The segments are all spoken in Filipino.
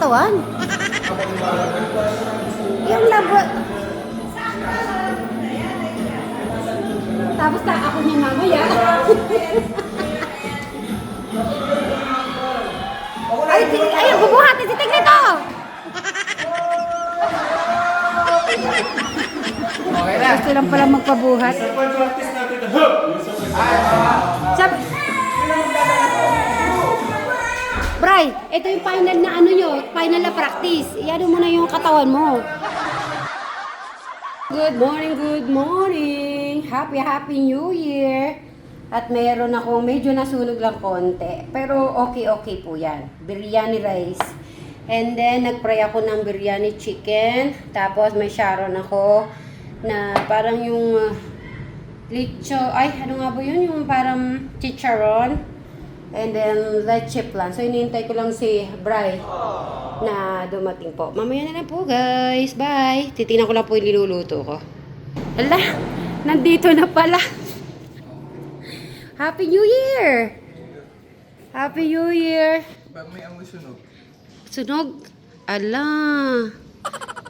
katawan. Yung labo. Tapos ako niya mamaya. Ay, bubuhatin si Tig nito! Okay na. Gusto lang pala magpabuhat. Sabi, Bray, ito yung final na ano nyo, final na practice. Iyan mo na yung katawan mo. Good morning, good morning. Happy New Year. At mayroon akong medyo nasunog lang konti. Pero okay po yan. Biryani rice. And then, nagpray ako ng biryani chicken. Tapos may sharon ako na parang yung lecho, ay ano nga ba yun? Yung parang chicharon. And then, leche plan. So, inintay ko lang si Bri na dumating po. Mamaya na lang po, guys. Bye. Titingnan ko lang po yung niluluto ko. Hala, nandito na pala. Happy New Year! Happy New Year! Pag may amoy sunog. Sunog? Ala.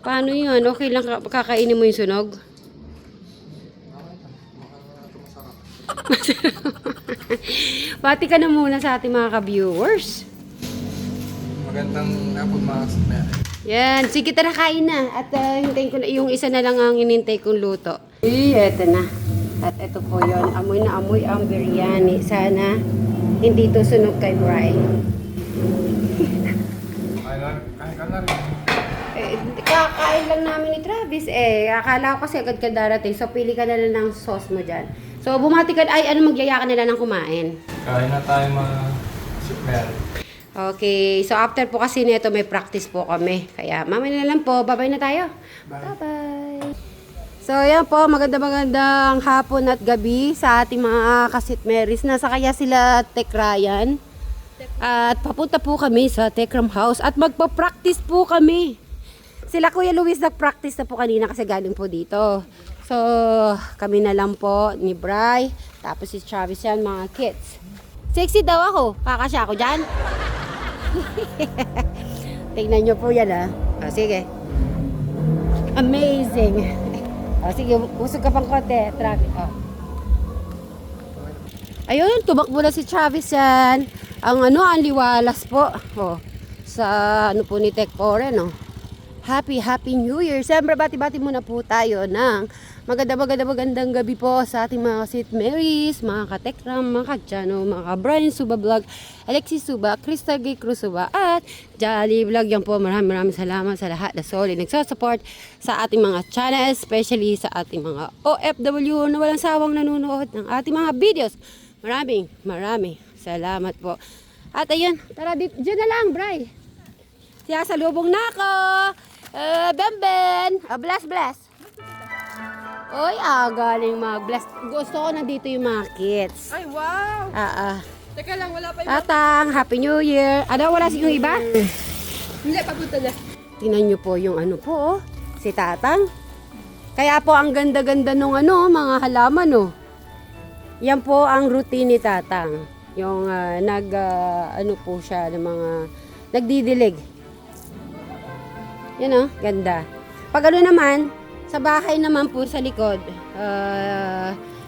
Paano yun? Okay lang kakainin mo yung sunog? Pati ka na muna sa ating mga ka-viewers. Magandang hapon mga kasama. Yan. Sige, tara kain na. At hintayin ko na. Yung isa na lang ang inintay kong luto. Eto na. At ito po yon, amoy na amoy ang biryani. Sana hindi to sunog kay Brian. Kahit ka na rin. Kakain lang namin ni Travis akala ko kasi agad ka darating. So pili ka na lang ng sauce mo dyan. So bumati ka, magyaya ka na lang ng kumain. Kain na tayo mga shipmer. Okay, so after po kasi nito may practice po kami. Kaya mamaya na lang po, bye-bye na tayo. Bye. Bye-bye. So yan po, magandang hapon at gabi sa ating mga kasitmeris. Nasa kaya sila Tech Ryan. At papunta po kami sa Techram House at magpa-practice po kami. Sila Kuya Luis nag-practice na po kanina kasi galing po dito. So kami na lang po ni Bri, tapos si Travis yan, mga kids. Sexy daw ako, kakasya ako dyan. Tingnan nyo po yan O, sige. Amazing. O, sige, usog ka pang konti, Travis. Ayun, tumakbo na si Travis yan. Ang liwalas po. Sa po ni Tech Foreign, Happy New Year. Siyempre, bati-bati muna po tayo ng magandang gabi po sa ating mga St. Mary's, mga ka-Tekram, mga ka-Jano, mga ka-Brian Suba Vlog, Alexis Suba, Crystal Gay Cruz Suba, at Jolly Vlog. Yan po, maraming salamat sa lahat na solid nagsasupport sa ating mga channel, especially sa ating mga OFW na walang sawang nanonood ng ating mga videos. Maraming salamat po. At ayun, tara dito, dyan na lang, Bri. Siya sa lubong na ako. Ben. Bless. Oy, galing mag-bless. Gusto ko nandito yung mga kids. Ay, wow! Teka lang, wala pa yung... Tatang, Happy New Year. Wala yung iba? Hindi, papunta na. Tingnan nyo po yung si Tatang. Kaya po ang ganda-ganda nung mga halaman, Yan po ang routine ni Tatang. Yung po siya ng mga nagdidilig. Yan ganda. Pag naman, sa bahay naman po sa likod,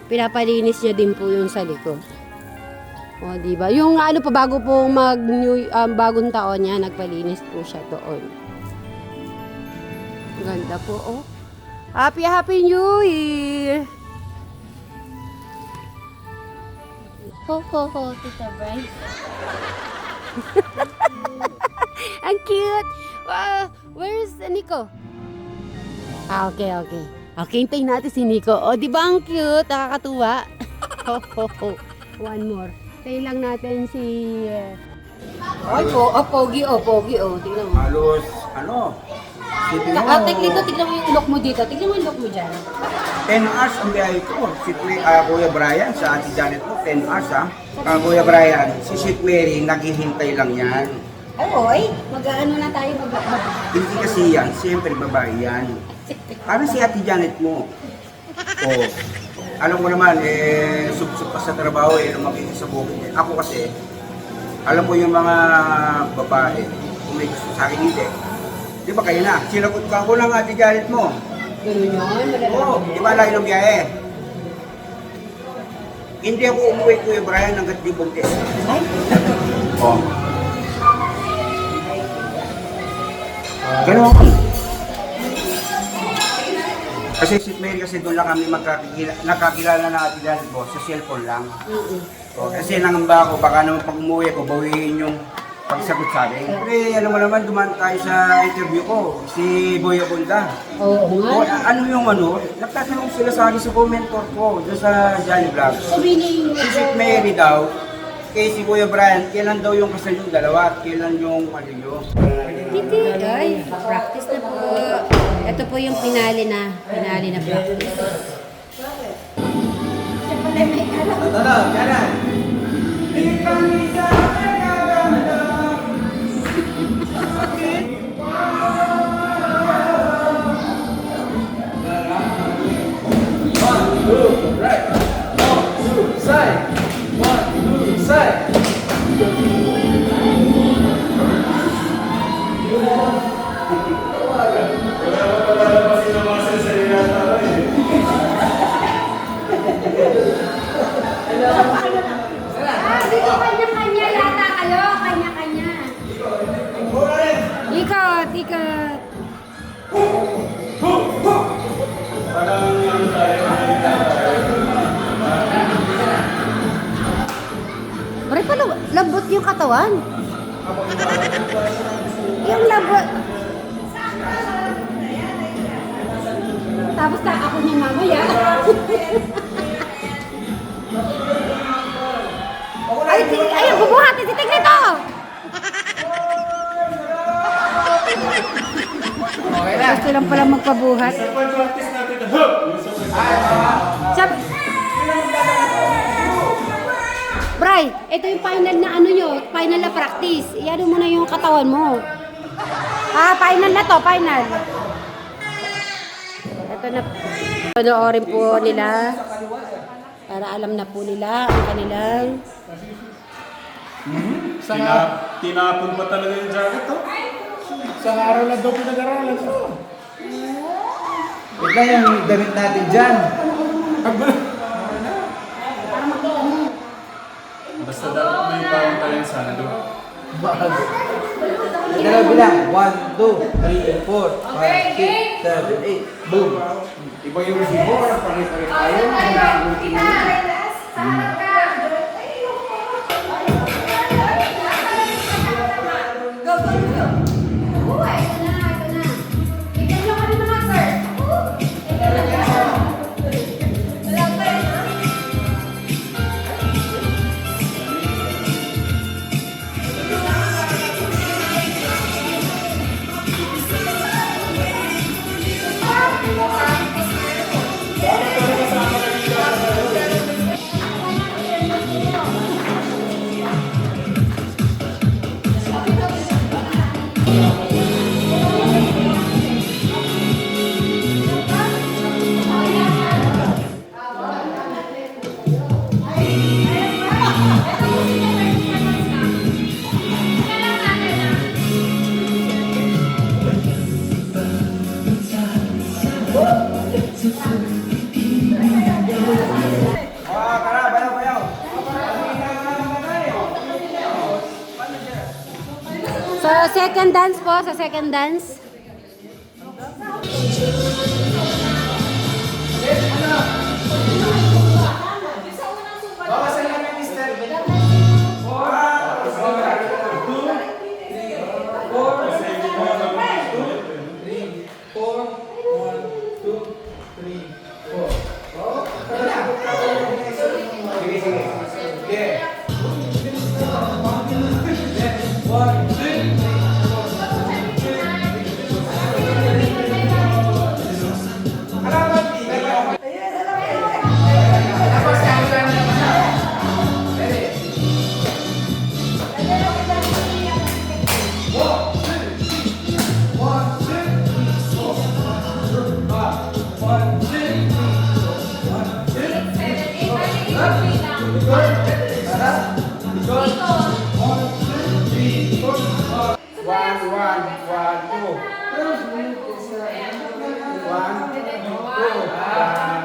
pinapalinis niya din po yung sa likod. O, diba? Yung pa bago po bagong taon niya, nagpalinis po siya doon. Ganda po, Happy New Year! Ho, Tita Bri. Ang cute! Wow! Where's Nico? Okay. Okay, hintayin natin si Nico. Di ba ang cute? Nakakatuwa. One more. Hintayin lang natin si... Pogi. Tingnan mo. Halos, Tignan mo yung ilok mo dito. Tignan mo yung ilok mo dyan. 10 hours ang biyahe ko. Si Kuya Brian, sa Ate Janet po, 10 hours Kuya Brian, si Sweet Mary, naghihintay lang yan. Mag-ano na tayo maglakad. Hindi kasi yan, siyempre babae yan. Parang si Ate Janet mo. Alam mo naman, sup-sup pa sa trabaho, lumaki sa bukid. Ako kasi, alam ko yung mga babae, kung may gusto sa akin hindi. Di ba kayo na? Sinagot ka ko lang Ate Janet mo. Ganun yun, Oo, malalaman di ba layo ng biyahe? Hindi ako umuwi Kuya Brian hanggat di buntis. Ay, Oo. Ganun ako. Kasi si Mary kasi doon lang kami nakakilala na Ate Janet mo sa cellphone lang. O, kasi nangamba ako, baka naman pag umuwi ko, bawiin yung pagsagot sa akin. Siyempre, alam mo naman, dumaan tayo sa interview ko, si Boy Abunda. oo O, nga. ano yung ano, nagtatanong sila sa akin sa commentor ko, doon sa Johnny Vlog. Sabihin Si Sweet Mary daw, kay si Kuya Brian, kailan daw yung kasal yung dalawa at kailan yung ano yun. Titi, ay, practice na po. Ito po yung pinali na practice. Dito kanya-kanya yata kayo. Kanya-kanya. Ikot, ikot. Bari pa labot yung katawan. Yung labot. Tapos na ako niya mamaya. Ay, bubuhatin si Tig nito! Gusto lang pala magpabuhat. Sab Bray, ito yung final na ano nyo, final na practice. Iyan mo na yung katawan mo. Final na to, final. Ito na. Panoorin po nila. Para alam na po nila ang kanilang... Tinapon pa talaga yung jacket, oh. Sa araw na daw pinag-aralan ko. Ito yung damit natin dyan. Basta dapat may bawang tayong sando. Dalawa bilang. 1, 2, 3, 4, 5, 6, 7, 8. Boom. Iba yung resibo. Pare-pare tayo. Sa second dance po, sa second dance.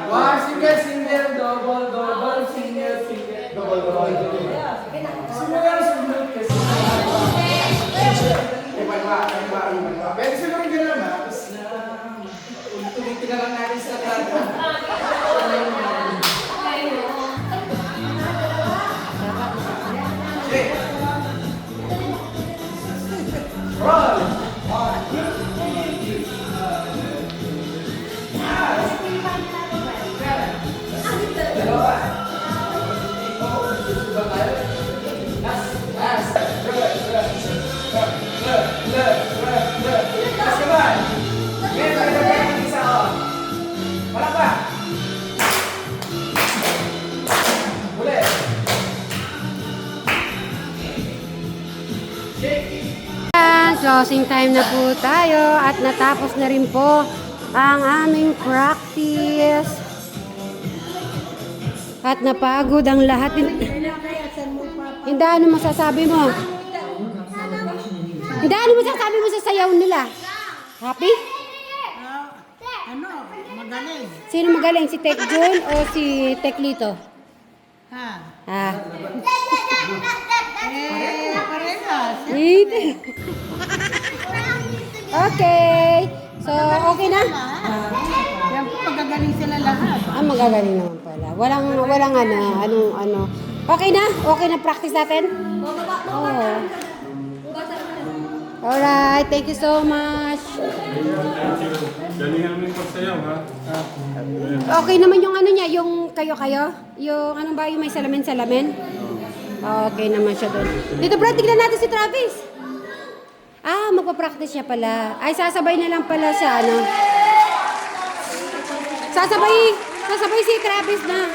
One, single, single, double, double, single, single, double, double. Pwede siguro gano'n ba? Tapos ulitin na lang natin sa kanta. Closing time na po tayo at natapos na rin po ang aming practice. At napagod ang lahat. Hindi, ano masasabi mo? Hindi, ano masasabi mo sa sayaw nila? Happy? Magaling. Sino magaling? Si Tek Jun o si Tek Lito? Ha? Ah. Parehas. Okay. So, okay na? Yan po, magagaling sila lahat. Ah, magagaling naman pala. Walang ano. Okay na? Okay na practice natin? Oo. Alright, thank you so much. Galingan mo yung pagsayaw, ha? Okay naman yung ano niya, yung kayo-kayo? Yung ano ba, yung may salamin-salamin? Okay naman siya doon. Dito bro, tignan natin si Travis. Ah, magpa-practice siya pala. Ay, sasabay na lang pala sa ano. Sasabay si Travis na.